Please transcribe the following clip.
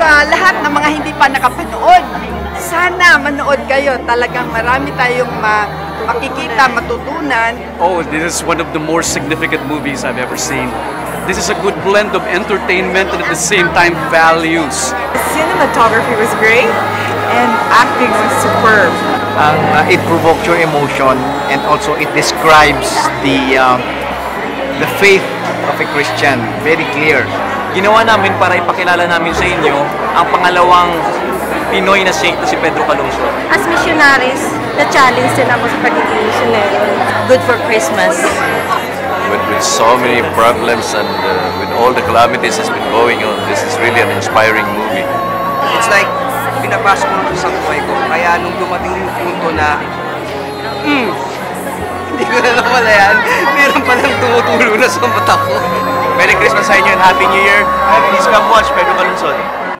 sa lahat ng mga hindi pa nakapanood, sana manood kayo. Talagang marami tayong makikita, matutunan. Oh, this is one of the more significant movies I've ever seen. This is a good blend of entertainment and at the same time values. The cinematography was great and acting was superb. It provoked your emotion and also it describes the faith of a Christian very clear. Ginawa namin para ipakilala namin sa inyo ang pangalawang Pinoy na saint na si Pedro Calungsod. As missionaries, na-challenge din ako sa pagiging missionary. Good for Christmas. With so many problems and with all the calamities that's been going on, this is really an inspiring movie. It's like, pinapasok ko sa buhay ko. Kaya nung dumating yung punto na, hindi ko na namalayan, meron palang tumutulo na sa mata ko. Merry Christmas sa inyo and Happy New Year. Please come watch Pedro Calungsod.